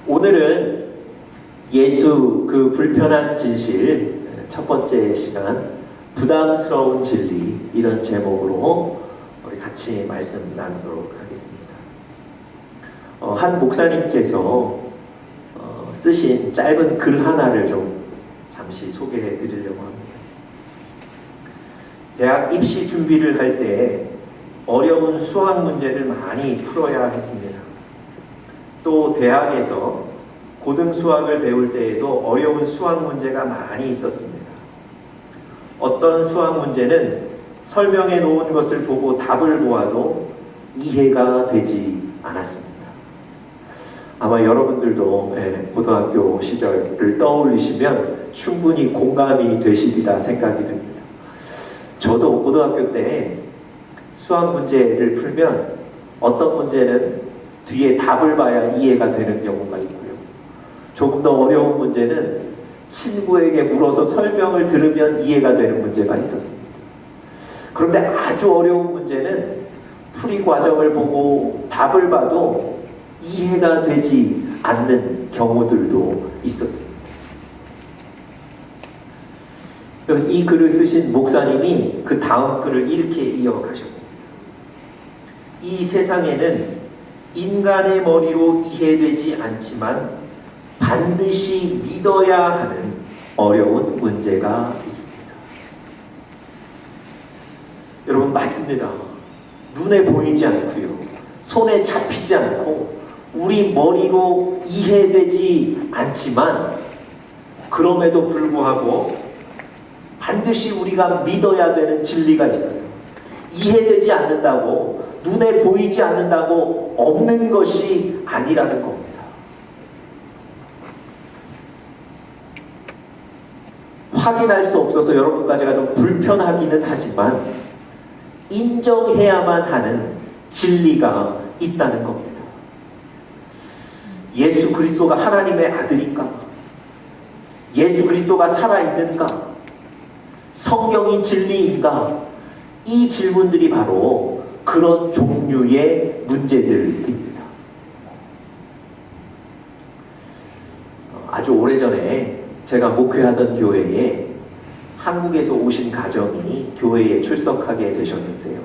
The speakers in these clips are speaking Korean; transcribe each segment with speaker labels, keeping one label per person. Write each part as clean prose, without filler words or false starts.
Speaker 1: 오늘은 예수 그 불편한 진실 첫 번째 시간 부담스러운 진리 이런 제목으로 우리 같이 말씀 나누도록 하겠습니다. 한 목사님께서 쓰신 짧은 글 하나를 좀 잠시 소개해 드리려고 합니다. 대학 입시 준비를 할 때 어려운 수학 문제를 많이 풀어야 했습니다. 또 대학에서 고등 수학을 배울 때에도 어려운 수학 문제가 많이 있었습니다. 어떤 수학 문제는 설명해 놓은 것을 보고 답을 보아도 이해가 되지 않았습니다. 아마 여러분들도 고등학교 시절을 떠올리시면 충분히 공감이 되시리라 생각이 듭니다. 저도 고등학교 때 수학 문제를 풀면 어떤 문제는 뒤에 답을 봐야 이해가 되는 경우가 있고요. 조금 더 어려운 문제는 친구에게 물어서 설명을 들으면 이해가 되는 문제가 있었습니다. 그런데 아주 어려운 문제는 풀이 과정을 보고 답을 봐도 이해가 되지 않는 경우들도 있었습니다. 이 글을 쓰신 목사님이 그 다음 글을 이렇게 이어가셨습니다. 이 세상에는 인간의 머리로 이해되지 않지만 반드시 믿어야 하는 어려운 문제가 있습니다. 여러분, 맞습니다. 눈에 보이지 않고요, 손에 잡히지 않고 우리 머리로 이해되지 않지만 그럼에도 불구하고 반드시 우리가 믿어야 되는 진리가 있어요. 이해되지 않는다고, 눈에 보이지 않는다고 없는 것이 아니라는 겁니다. 확인할 수 없어서 여러분과 제가 좀 불편하기는 하지만 인정해야만 하는 진리가 있다는 겁니다. 예수 그리스도가 하나님의 아들인가? 예수 그리스도가 살아있는가? 성경이 진리인가? 이 질문들이 바로 그런 종류의 문제들입니다. 아주 오래전에 제가 목회하던 교회에 한국에서 오신 가정이 교회에 출석하게 되셨는데요.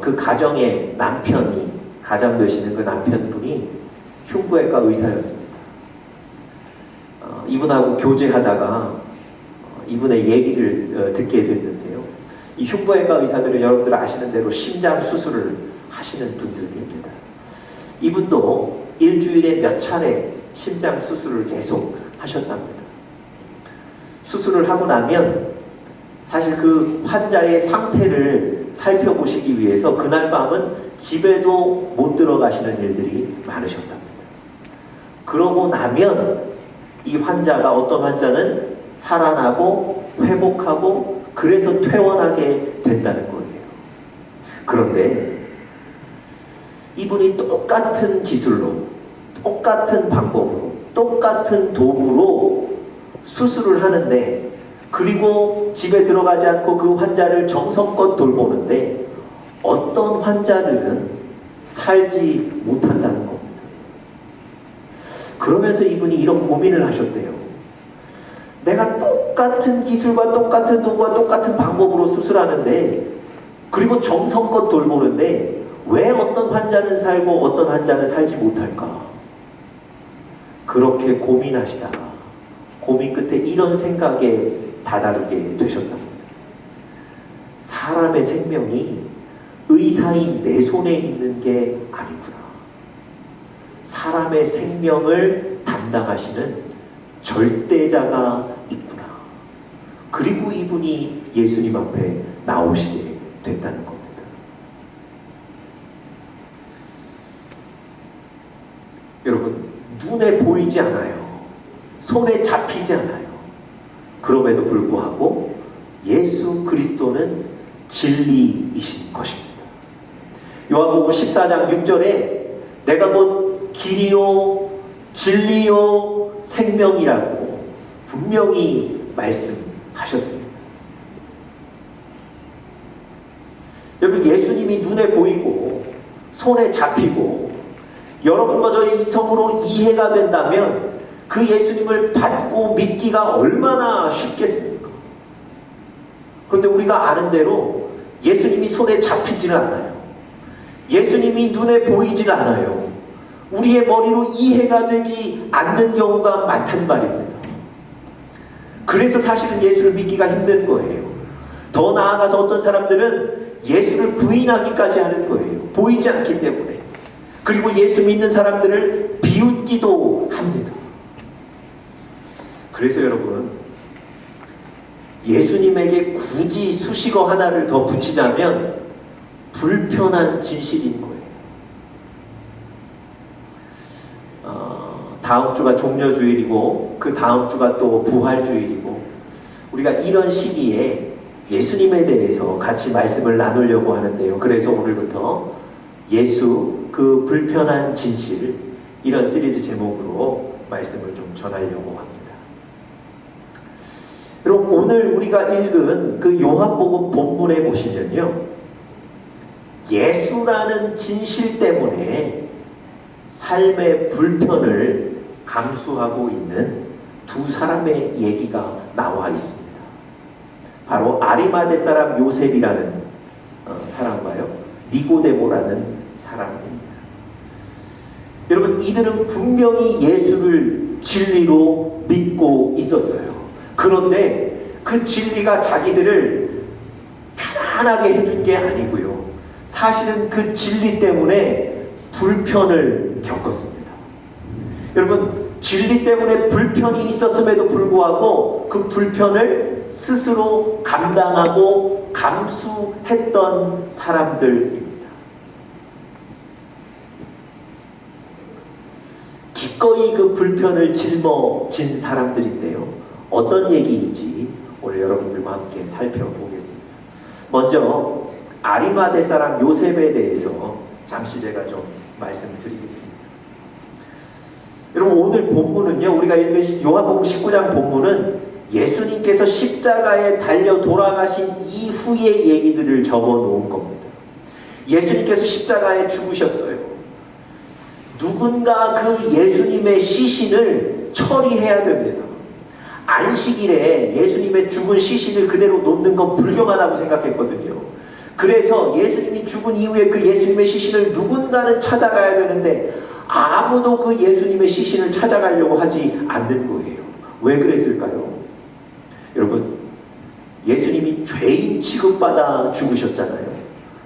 Speaker 1: 그 가정의 남편이, 가장 되시는 그 남편분이 흉부외과 의사였습니다. 이분하고 교제하다가 이분의 얘기를 듣게 됐는데요. 이 흉부외과 의사들은 여러분들 아시는 대로 심장 수술을 하시는 분들입니다. 이분도 일주일에 몇 차례 심장 수술을 계속 하셨답니다. 수술을 하고 나면 사실 그 환자의 상태를 살펴보시기 위해서 그날 밤은 집에도 못 들어가시는 일들이 많으셨답니다. 그러고 나면 이 환자가, 어떤 환자는 살아나고 회복하고 그래서 퇴원하게 된다는 거예요. 그런데 이분이 똑같은 기술로, 똑같은 방법으로, 똑같은 도구로 수술을 하는데, 그리고 집에 들어가지 않고 그 환자를 정성껏 돌보는데 어떤 환자들은 살지 못한다는 겁니다. 그러면서 이분이 이런 고민을 하셨대요. 내가 똑같은 기술과 똑같은 도구와 똑같은 방법으로 수술하는데, 그리고 정성껏 돌보는데 왜 어떤 환자는 살고 어떤 환자는 살지 못할까? 그렇게 고민하시다가 고민 끝에 이런 생각에 다다르게 되셨답니다. 사람의 생명이 의사인 내 손에 있는 게 아니구나. 사람의 생명을 담당하시는 절대자가 있구나. 그리고 이분이 예수님 앞에 나오시게 됐다는 겁니다. 여러분, 눈에 보이지 않아요. 손에 잡히지 않아요. 그럼에도 불구하고 예수 그리스도는 진리이신 것입니다. 요한복음 14장 6절에 내가 곧 길이요 진리요 생명이라고 분명히 말씀하셨습니다. 여러분, 예수님이 눈에 보이고 손에 잡히고 여러분과 저의 이성으로 이해가 된다면 그 예수님을 받고 믿기가 얼마나 쉽겠습니까? 그런데 우리가 아는 대로 예수님이 손에 잡히지를 않아요. 예수님이 눈에 보이질 않아요. 우리의 머리로 이해가 되지 않는 경우가 많단 말입니다. 그래서 사실은 예수를 믿기가 힘든 거예요. 더 나아가서 어떤 사람들은 예수를 부인하기까지 하는 거예요. 보이지 않기 때문에. 그리고 예수 믿는 사람들을 비웃기도 합니다. 그래서 여러분, 예수님에게 굳이 수식어 하나를 더 붙이자면 불편한 진실인 거예요. 다음 주가 종려주일이고 그 다음 주가 또 부활주일이고 우리가 이런 시기에 예수님에 대해서 같이 말씀을 나누려고 하는데요. 그래서 오늘부터 예수 그 불편한 진실 이런 시리즈 제목으로 말씀을 좀 전하려고 합니다. 여러분, 오늘 우리가 읽은 그 요한복음 본문에 보시면요, 예수라는 진실 때문에 삶의 불편을 감수하고 있는 두 사람의 얘기가 나와 있습니다. 바로 아리마대 사람 요셉이라는 사람과요, 니고데모라는 사람입니다. 여러분, 이들은 분명히 예수를 진리로 믿고 있었어요. 그런데 그 진리가 자기들을 편안하게 해준 게 아니고요, 사실은 그 진리 때문에 불편을 겪었습니다. 여러분, 진리 때문에 불편이 있었음에도 불구하고 그 불편을 스스로 감당하고 감수했던 사람들입니다. 기꺼이 그 불편을 짊어진 사람들인데요, 어떤 얘기인지 오늘 여러분들과 함께 살펴보겠습니다. 먼저 아리마대 사람 요셉에 대해서 잠시 제가 좀 말씀드리겠습니다. 여러분, 오늘 본문은요, 우리가 읽은 요한복음 19장 본문은 예수님께서 십자가에 달려 돌아가신 이후의 얘기들을 적어놓은 겁니다. 예수님께서 십자가에 죽으셨어요. 누군가 그 예수님의 시신을 처리해야 됩니다. 안식일에 예수님의 죽은 시신을 그대로 놓는 건 불경하다고 생각했거든요. 그래서 예수님이 죽은 이후에 그 예수님의 시신을 누군가는 찾아가야 되는데 아무도 그 예수님의 시신을 찾아가려고 하지 않는 거예요. 왜 그랬을까요? 여러분, 예수님이 죄인 취급받아 죽으셨잖아요.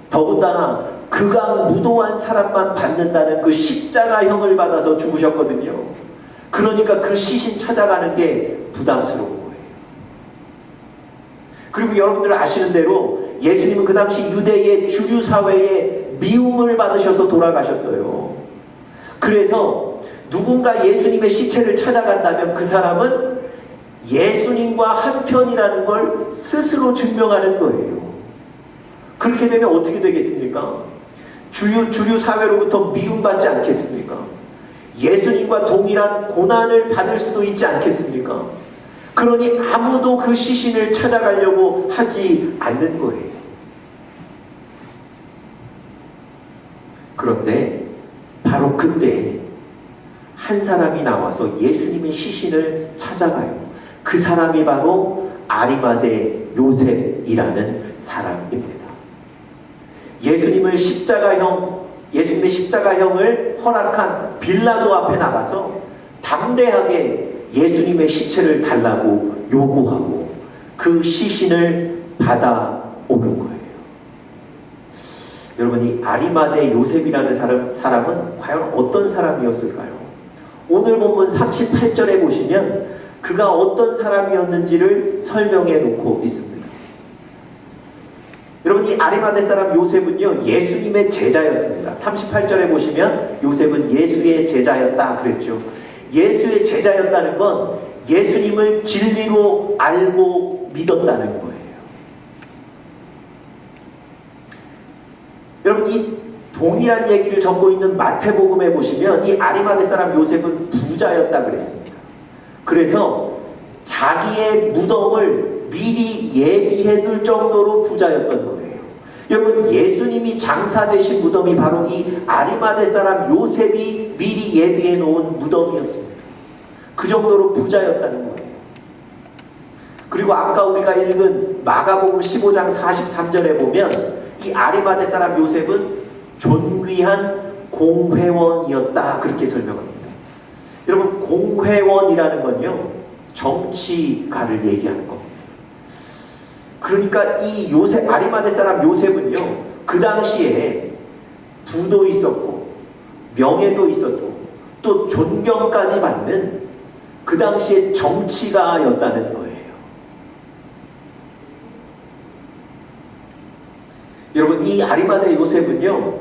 Speaker 1: 더군다나 그가 무도한 사람만 받는다는 그 십자가형을 받아서 죽으셨거든요. 그러니까 그 시신 찾아가는 게 부담스러운 거예요. 그리고 여러분들 아시는 대로 예수님은 그 당시 유대의 주류 사회에 미움을 받으셔서 돌아가셨어요. 그래서 누군가 예수님의 시체를 찾아간다면 그 사람은 예수님과 한편이라는 걸 스스로 증명하는 거예요. 그렇게 되면 어떻게 되겠습니까? 주류 사회로부터 미움받지 않겠습니까? 예수님과 동일한 고난을 받을 수도 있지 않겠습니까? 그러니 아무도 그 시신을 찾아가려고 하지 않는 거예요. 그런데 바로 그때 한 사람이 나와서 예수님의 시신을 찾아가요. 그 사람이 바로 아리마대 요셉이라는 사람입니다. 예수님의 십자가형을 허락한 빌라도 앞에 나가서 담대하게 예수님의 시체를 달라고 요구하고 그 시신을 받아오는 거예요. 여러분, 이 아리마대 요셉이라는 사람은 과연 어떤 사람이었을까요? 오늘 본문 38절에 보시면 그가 어떤 사람이었는지를 설명해 놓고 있습니다. 여러분, 이 아리마대 사람 요셉은요, 예수님의 제자였습니다. 38절에 보시면 요셉은 예수의 제자였다 그랬죠. 예수의 제자였다는 건 예수님을 진리로 알고 믿었다는 거예요. 여러분, 이 동일한 얘기를 적고 있는 마태복음에 보시면 이 아리마대 사람 요셉은 부자였다 그랬습니다. 그래서 자기의 무덤을 미리 예비해 둘 정도로 부자였던 거예요. 여러분, 예수님이 장사되신 무덤이 바로 이 아리마대 사람 요셉이 미리 예비해 놓은 무덤이었습니다. 그 정도로 부자였다는 거예요. 그리고 아까 우리가 읽은 마가복음 15장 43절에 보면 이 아리마대 사람 요셉은 존귀한 공회원이었다, 그렇게 설명합니다. 여러분, 공회원이라는 건요, 정치가를 얘기하는 겁니다. 그러니까 이 요셉, 아리마대 사람 요셉은요, 그 당시에 부도 있었고 명예도 있었고 또 존경까지 받는 그 당시에 정치가였다는 거예요. 여러분, 이 아리마대 요셉은요,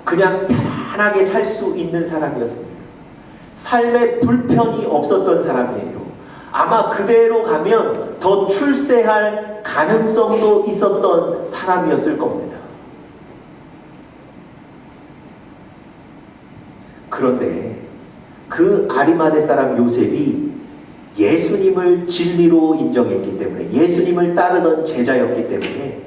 Speaker 1: 그냥 편안하게 살 수 있는 사람이었습니다. 삶에 불편이 없었던 사람이에요. 아마 그대로 가면 더 출세할 가능성도 있었던 사람이었을 겁니다. 그런데 그 아리마대 사람 요셉이 예수님을 진리로 인정했기 때문에, 예수님을 따르던 제자였기 때문에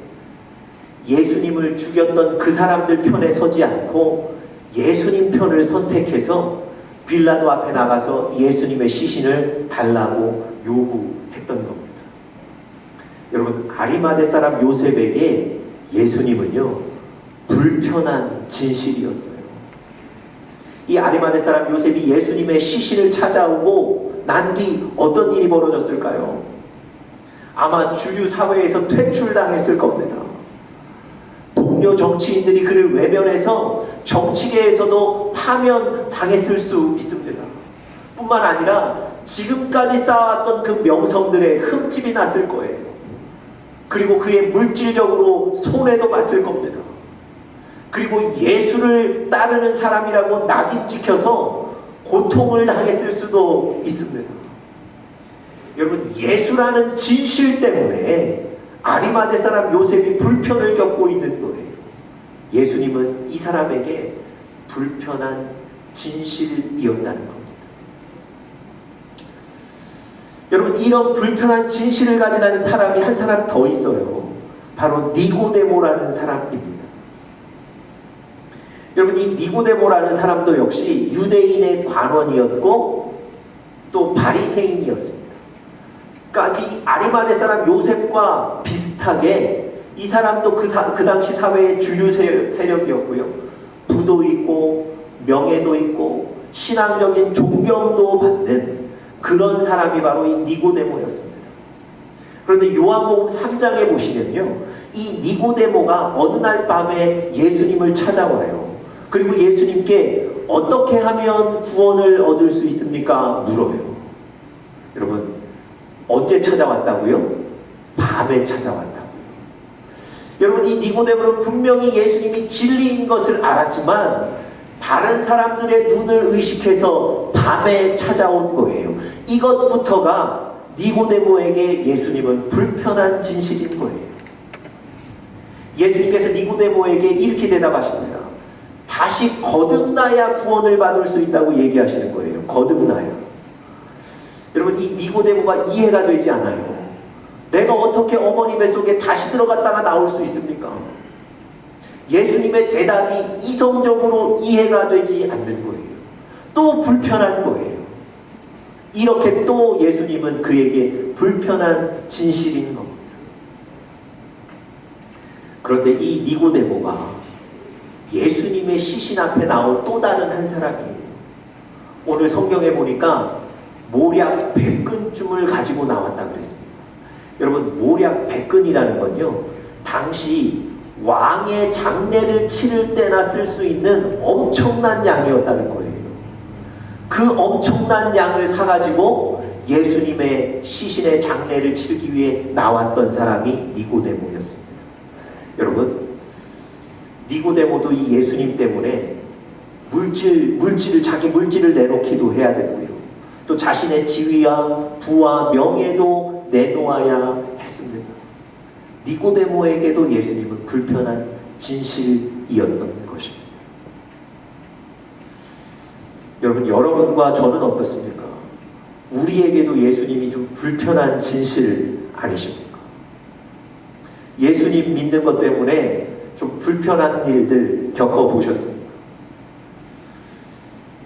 Speaker 1: 예수님을 죽였던 그 사람들 편에 서지 않고 예수님 편을 선택해서 빌라도 앞에 나가서 예수님의 시신을 달라고 요구했던 겁니다. 여러분, 아리마대 사람 요셉에게 예수님은요, 불편한 진실이었어요. 이 아리마대 사람 요셉이 예수님의 시신을 찾아오고 난 뒤 어떤 일이 벌어졌을까요? 아마 주류 사회에서 퇴출당했을 겁니다. 동료 정치인들이 그를 외면해서 정치계에서도 파면당했을 수 있습니다. 뿐만 아니라 지금까지 쌓아왔던 그 명성들에 흠집이 났을 거예요. 그리고 그의 물질적으로 손해도 봤을 겁니다. 그리고 예수를 따르는 사람이라고 낙인 찍혀서 고통을 당했을 수도 있습니다. 여러분, 예수라는 진실 때문에 아리마대 사람 요셉이 불편을 겪고 있는 거예요. 예수님은 이 사람에게 불편한 진실이었다는 겁니다. 여러분, 이런 불편한 진실을 가진 사람이 한 사람 더 있어요. 바로 니고데모라는 사람입니다. 여러분, 이 니고데모라는 사람도 역시 유대인의 관원이었고 또 바리새인이었습니다. 그러니까 이 아리마대 사람 요셉과 비슷하게 이 사람도 그 당시 사회의 주류 세력이었고요. 부도 있고 명예도 있고 신앙적인 존경도 받는 그런 사람이 바로 이 니고데모였습니다. 그런데 요한복음 3장에 보시면요, 이 니고데모가 어느 날 밤에 예수님을 찾아와요. 그리고 예수님께 어떻게 하면 구원을 얻을 수 있습니까? 물어요. 여러분, 언제 찾아왔다고요? 밤에 찾아왔다고요. 여러분, 이 니고데모는 분명히 예수님이 진리인 것을 알았지만 다른 사람들의 눈을 의식해서 밤에 찾아온 거예요. 이것부터가 니고데모에게 예수님은 불편한 진실인 거예요. 예수님께서 니고데모에게 이렇게 대답하십니다. 다시 거듭나야 구원을 받을 수 있다고 얘기하시는 거예요. 거듭나야. 여러분, 이 니고데모가 이해가 되지 않아요. 내가 어떻게 어머니 뱃속에 다시 들어갔다가 나올 수 있습니까? 예수님의 대답이 이성적으로 이해가 되지 않는 거예요. 또 불편한 거예요. 이렇게 또 예수님은 그에게 불편한 진실인 겁니다. 그런데 이 니고데모가 예수님의 시신 앞에 나온 또 다른 한 사람이에요. 오늘 성경에 보니까 모략 100근쯤을 가지고 나왔다고 그랬습니다. 여러분, 모략 100근이라는 건요, 당시 왕의 장례를 치를 때나 쓸 수 있는 엄청난 양이었다는 거예요. 그 엄청난 양을 사가지고 예수님의 시신의 장례를 치르기 위해 나왔던 사람이 니고데모였습니다. 여러분, 니고데모도 이 예수님 때문에 자기 물질을 내놓기도 해야 되고요. 또 자신의 지위와 부와 명예도 내놓아야 했습니다. 니고데모에게도 예수님은 불편한 진실이었던 것입니다. 여러분, 여러분과 저는 어떻습니까? 우리에게도 예수님이 좀 불편한 진실 아니십니까? 예수님 믿는 것 때문에 좀 불편한 일들 겪어보셨습니까?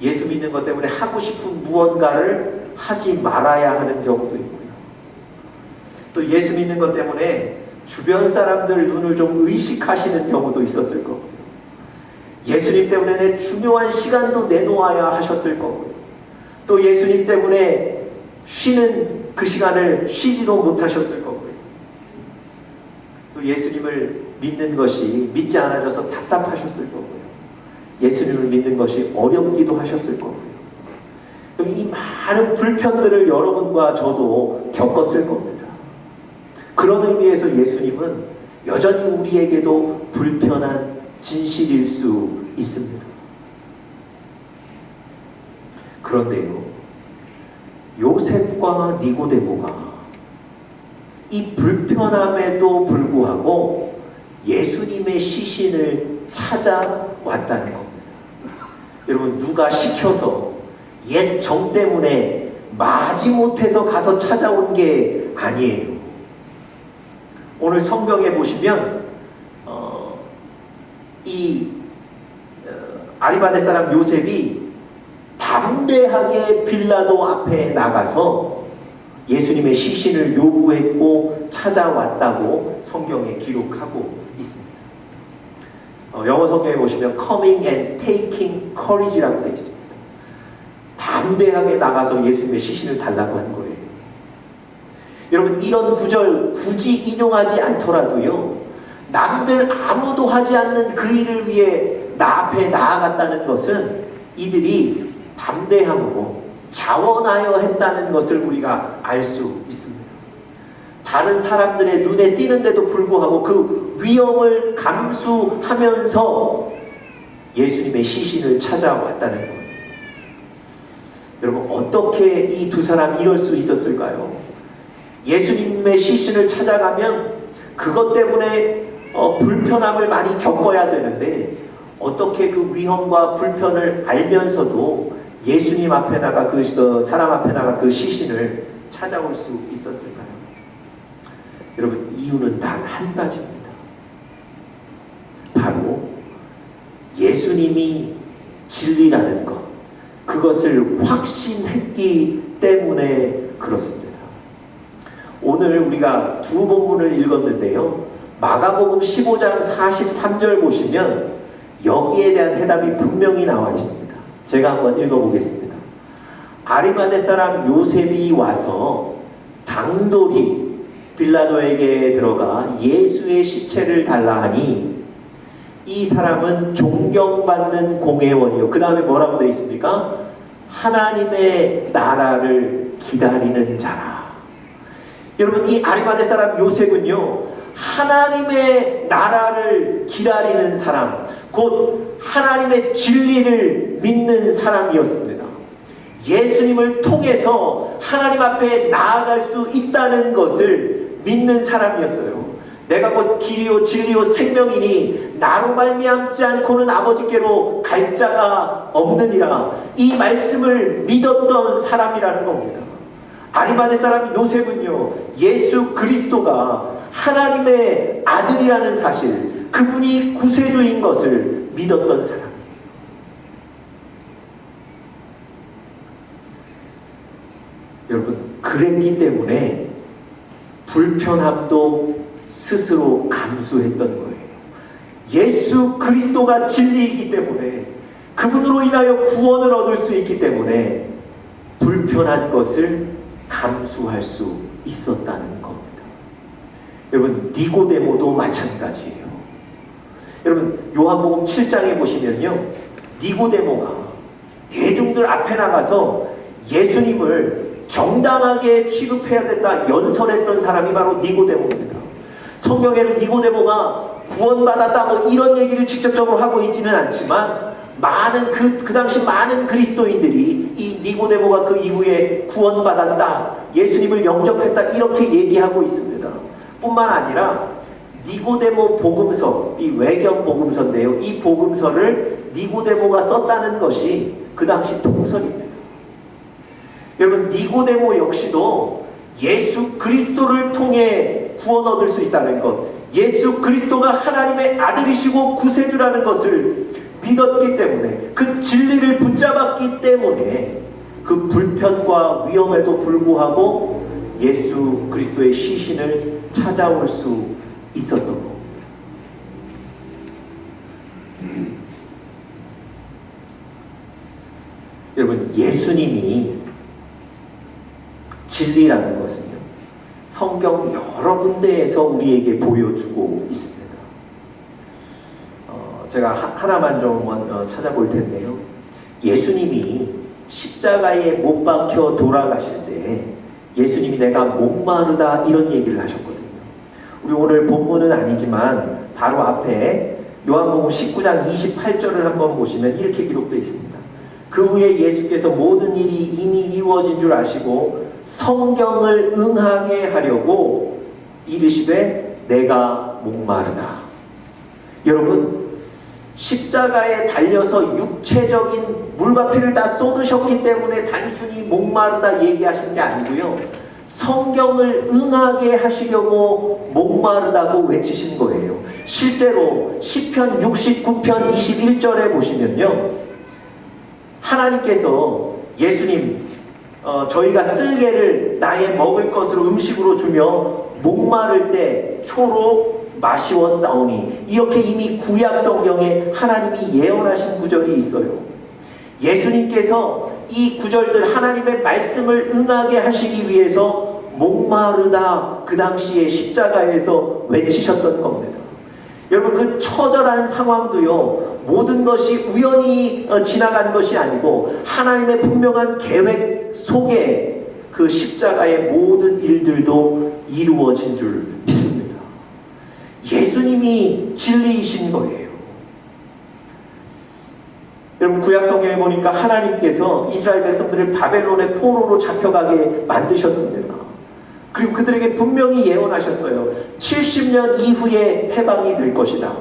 Speaker 1: 예수 믿는 것 때문에 하고 싶은 무언가를 하지 말아야 하는 경우도 있고요. 또 예수 믿는 것 때문에 주변 사람들 눈을 좀 의식하시는 경우도 있었을 거고요. 예수님 때문에 내 중요한 시간도 내놓아야 하셨을 거고요. 또 예수님 때문에 쉬는 그 시간을 쉬지도 못하셨을 거고요. 또 예수님을 믿는 것이 믿지 않아져서 답답하셨을 거고요. 예수님을 믿는 것이 어렵기도 하셨을 거고요. 그럼 이 많은 불편들을 여러분과 저도 겪었을 겁니다. 그런 의미에서 예수님은 여전히 우리에게도 불편한 진실일 수 있습니다. 그런데요, 요셉과 니고데모가 이 불편함에도 불구하고 예수님의 시신을 찾아왔다는 겁니다. 여러분, 누가 시켜서 옛 정 때문에 마지못해서 가서 찾아온 게 아니에요. 오늘 성경에 보시면 아리마대 사람 요셉이 담대하게 빌라도 앞에 나가서 예수님의 시신을 요구했고 찾아왔다고 성경에 기록하고 있습니다. 영어 성경에 보시면 coming and taking courage라고 되어 있습니다. 담대하게 나가서 예수님의 시신을 달라고 한 거예요. 여러분, 이런 구절 굳이 인용하지 않더라도요, 남들 아무도 하지 않는 그 일을 위해 나 앞에 나아갔다는 것은 이들이 담대함으로 자원하여 했다는 것을 우리가 알 수 있습니다. 다른 사람들의 눈에 띄는데도 불구하고 그 위험을 감수하면서 예수님의 시신을 찾아왔다는 거예요. 여러분, 어떻게 이 두 사람이 이럴 수 있었을까요? 예수님의 시신을 찾아가면 그것 때문에 불편함을 많이 겪어야 되는데 어떻게 그 위험과 불편을 알면서도 예수님 앞에다가 그 사람 앞에다가 그 시신을 찾아올 수 있었을까요? 여러분, 이유는 단 한 가지입니다. 바로 예수님이 진리라는 것, 그것을 확신했기 때문에 그렇습니다. 오늘 우리가 두 본문을 읽었는데요, 마가복음 15장 43절 보시면 여기에 대한 해답이 분명히 나와 있습니다. 제가 한번 읽어보겠습니다. 아리마대 사람 요셉이 와서 당돌이 빌라도에게 들어가 예수의 시체를 달라 하니 이 사람은 존경받는 공회원이요. 그 다음에 뭐라고 되어 있습니까? 하나님의 나라를 기다리는 자라. 여러분, 이 아리마대 사람 요셉은요, 하나님의 나라를 기다리는 사람, 곧 하나님의 진리를 믿는 사람이었습니다. 예수님을 통해서 하나님 앞에 나아갈 수 있다는 것을 믿는 사람이었어요. 내가 곧 길이요 진리요 생명이니 나로 말미암지 않고는 아버지께로 갈 자가 없느니라. 이 말씀을 믿었던 사람이라는 겁니다. 아리마대 사람 요셉은요, 예수 그리스도가 하나님의 아들이라는 사실, 그분이 구세주인 것을 믿었던 사람. 여러분, 그랬기 때문에 불편함도 스스로 감수했던 거예요. 예수 그리스도가 진리이기 때문에, 그분으로 인하여 구원을 얻을 수 있기 때문에 불편한 것을 감수할 수 있었다는 겁니다. 여러분, 니고데모도 마찬가지예요. 여러분, 요한복음 7장에 보시면요, 니고데모가 대중들 앞에 나가서 예수님을 정당하게 취급해야 된다 연설했던 사람이 바로 니고데모입니다. 성경에는 니고데모가 구원받았다 뭐 이런 얘기를 직접적으로 하고 있지는 않지만 많은 그 당시 많은 그리스도인들이 이 니고데모가 그 이후에 구원받았다, 예수님을 영접했다 이렇게 얘기하고 있습니다. 뿐만 아니라 니고데모 복음서, 이 외경 복음서인데요, 이 복음서를 니고데모가 썼다는 것이 그 당시 통설입니다. 여러분, 니고데모 역시도 예수 그리스도를 통해 구원 얻을 수 있다는 것, 예수 그리스도가 하나님의 아들이시고 구세주라는 것을 믿었기 때문에, 그 진리를 붙잡았기 때문에 그 불편과 위험에도 불구하고 예수 그리스도의 시신을 찾아올 수 있었던 겁니다. 여러분, 예수님이 진리라는 것은요, 성경 여러 군데에서 우리에게 보여주고 있습니다. 제가 하나만 좀 찾아볼 텐데요. 예수님이 십자가에 못 박혀 돌아가실 때 예수님이 내가 목마르다 이런 얘기를 하셨거든요. 우리 오늘 본문은 아니지만 바로 앞에 요한복음 19장 28절을 한번 보시면 이렇게 기록되어 있습니다. 그 후에 예수께서 모든 일이 이미 이루어진 줄 아시고 성경을 응하게 하려고 이르시되 내가 목마르다. 여러분, 십자가에 달려서 육체적인 물과 피를 다 쏟으셨기 때문에 단순히 목마르다 얘기하신 게 아니고요, 성경을 응하게 하시려고 목마르다고 외치신 거예요. 실제로 시편 69편 21절에 보시면요, 하나님께서 예수님 저희가 쓸개를 나의 먹을 것으로 음식으로 주며 목마를 때 초로 마시워 싸우니, 이렇게 이미 구약 성경에 하나님이 예언하신 구절이 있어요. 예수님께서 이 구절들, 하나님의 말씀을 응하게 하시기 위해서 목마르다 그 당시에 십자가에서 외치셨던 겁니다. 여러분, 그 처절한 상황도요, 모든 것이 우연히 지나간 것이 아니고 하나님의 분명한 계획 속에 그 십자가의 모든 일들도 이루어진 줄 믿습니다. 예수님이 진리이신 거예요. 여러분, 구약 성경에 보니까 하나님께서 이스라엘 백성들을 바벨론의 포로로 잡혀가게 만드셨습니다. 그리고 그들에게 분명히 예언하셨어요. 70년 이후에 해방이 될 것이다.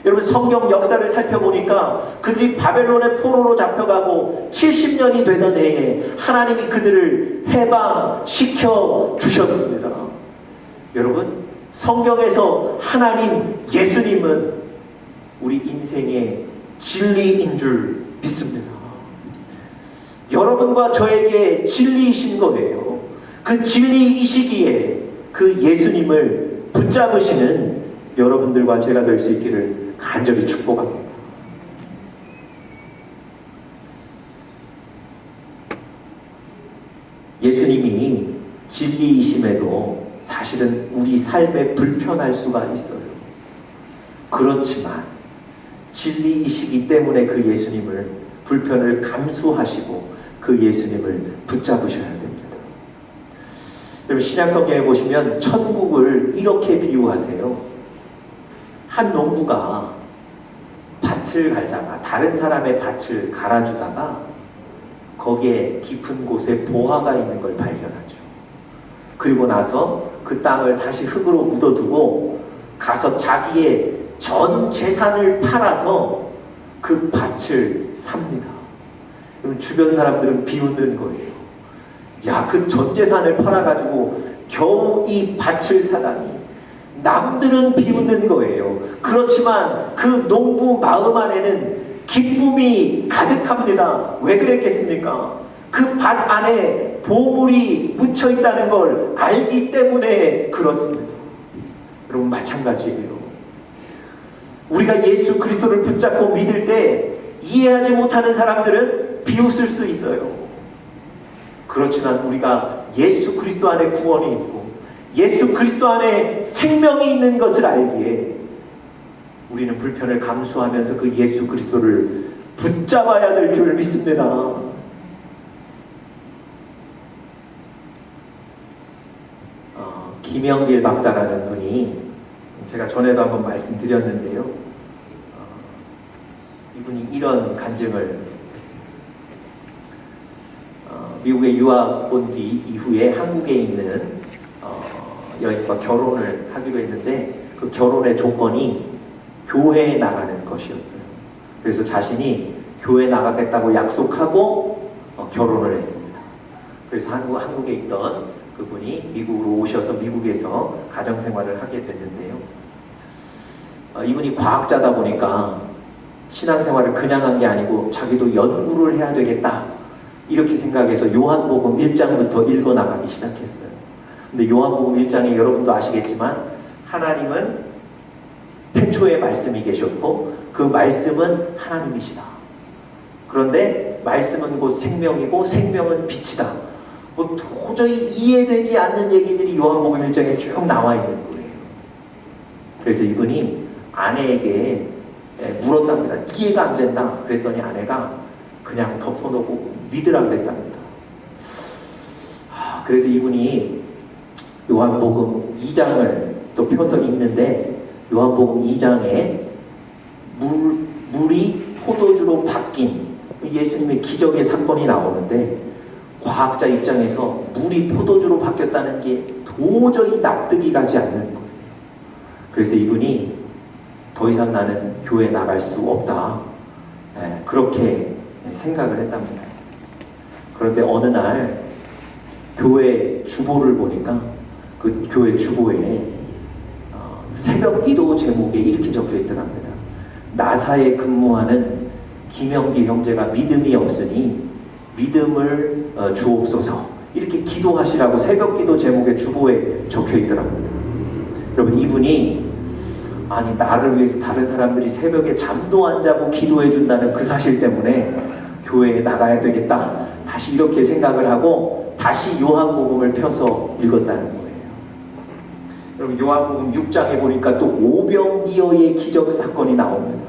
Speaker 1: 여러분, 성경 역사를 살펴보니까 그들이 바벨론의 포로로 잡혀가고 70년이 되던 해에 하나님이 그들을 해방시켜 주셨습니다. 여러분, 성경에서 하나님, 예수님은 우리 인생의 진리인 줄 믿습니다. 여러분과 저에게 진리이신 거예요. 그 진리이시기에 그 예수님을 붙잡으시는 여러분들과 제가 될 수 있기를 간절히 축복합니다. 예수님이 진리이심에도 사실은 우리 삶에 불편할 수가 있어요. 그렇지만 진리이시기 때문에 그 예수님을, 불편을 감수하시고 그 예수님을 붙잡으셔야 됩니다. 여러분, 신약성경에 보시면 천국을 이렇게 비유하세요. 한 농부가 밭을 갈다가 다른 사람의 밭을 갈아주다가 거기에 깊은 곳에 보화가 있는 걸 발견하죠. 그리고 나서 그 땅을 다시 흙으로 묻어두고 가서 자기의 전 재산을 팔아서 그 밭을 삽니다. 그럼 주변 사람들은 비웃는 거예요. 야, 그 전 재산을 팔아가지고 겨우 이 밭을 사다니. 남들은 비웃는 거예요. 그렇지만 그 농부 마음 안에는 기쁨이 가득합니다. 왜 그랬겠습니까? 그 밭 안에 보물이 묻혀 있다는 걸 알기 때문에 그렇습니다. 여러분, 마찬가지예요. 우리가 예수 그리스도를 붙잡고 믿을 때 이해하지 못하는 사람들은 비웃을 수 있어요. 그렇지만 우리가 예수 그리스도 안에 구원이 있고 예수 그리스도 안에 생명이 있는 것을 알기에 우리는 불편을 감수하면서 그 예수 그리스도를 붙잡아야 될 줄 믿습니다. 김영길 박사라는 분이, 제가 전에도 한번 말씀드렸는데요, 이분이 이런 간증을 했습니다. 미국에 유학 온 뒤 이후에 한국에 있는 여인과 결혼을 하기로 했는데 그 결혼의 조건이 교회에 나가는 것이었어요. 그래서 자신이 교회에 나가겠다고 약속하고 결혼을 했습니다. 그래서 한국에 있던 그분이 미국으로 오셔서 미국에서 가정생활을 하게 됐는데요. 이분이 과학자다 보니까 신앙생활을 그냥 한 게 아니고 자기도 연구를 해야 되겠다 이렇게 생각해서 요한복음 1장부터 읽어나가기 시작했어요. 근데 요한복음 1장에 여러분도 아시겠지만 하나님은 태초에 말씀이 계셨고 그 말씀은 하나님이시다. 그런데 말씀은 곧 생명이고 생명은 빛이다. 뭐 도저히 이해되지 않는 얘기들이 요한복음 1장에 쭉 나와 있는 거예요. 그래서 이분이 아내에게 물었답니다. 이해가 안 된다. 그랬더니 아내가 그냥 덮어놓고 믿으라 그랬답니다. 그래서 이분이 요한복음 2장을 또 펴서 읽는데 요한복음 2장에 물이 포도주로 바뀐 예수님의 기적의 사건이 나오는데 과학자 입장에서 물이 포도주로 바뀌었다는 게 도저히 납득이 가지 않는 거예요. 그래서 이분이 더 이상 나는 교회 나갈 수 없다. 그렇게 생각을 했답니다. 그런데 어느 날 교회 주보를 보니까 그 교회 주보에 새벽 기도 제목에 이렇게 적혀 있더랍니다. 나사에 근무하는 김영기 형제가 믿음이 없으니 믿음을 주옵소서. 이렇게 기도하시라고 새벽 기도 제목의 주보에 적혀 있더랍니다. 여러분 이분이 아니 나를 위해서 다른 사람들이 새벽에 잠도 안 자고 기도해 준다는 그 사실 때문에 교회에 나가야 되겠다. 다시 이렇게 생각을 하고 다시 요한복음을 펴서 읽었다는 거예요. 여러분 요한복음 6장에 보니까 또 오병이어의 기적 사건이 나옵니다.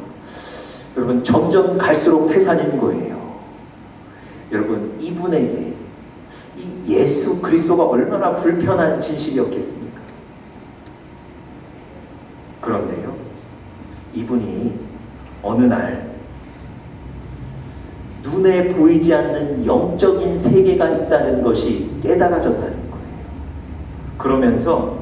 Speaker 1: 여러분 점점 갈수록 태산인 거예요. 여러분 이분에게 이 예수 그리스도가 얼마나 불편한 진실이었겠습니까? 그런데요 이분이 어느 날 눈에 보이지 않는 영적인 세계가 있다는 것이 깨달아졌다는 거예요. 그러면서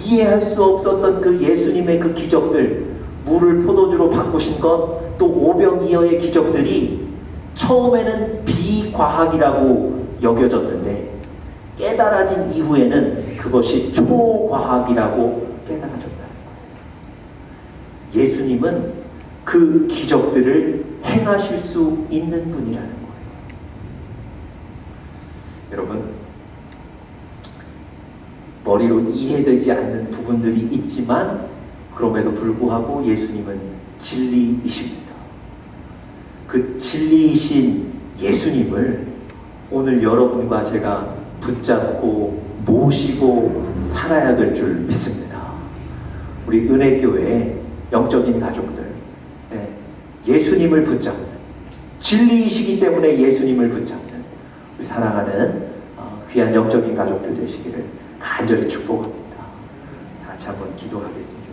Speaker 1: 이해할 수 없었던 그 예수님의 그 기적들, 물을 포도주로 바꾸신 것, 또 오병이어의 기적들이 처음에는 비과학이라고 여겨졌는데 깨달아진 이후에는 그것이 초과학이라고 깨달아졌다는 거예요. 예수님은 그 기적들을 행하실 수 있는 분이라는 거예요. 여러분 머리로 이해되지 않는 부분들이 있지만 그럼에도 불구하고 예수님은 진리이십니다. 그 진리이신 예수님을 오늘 여러분과 제가 붙잡고 모시고 살아야 될 줄 믿습니다. 우리 은혜교회 영적인 가족들 예수님을 붙잡는 진리이시기 때문에 예수님을 붙잡는 우리 사랑하는 귀한 영적인 가족들 되시기를 간절히 축복합니다. 같이 한번 기도하겠습니다.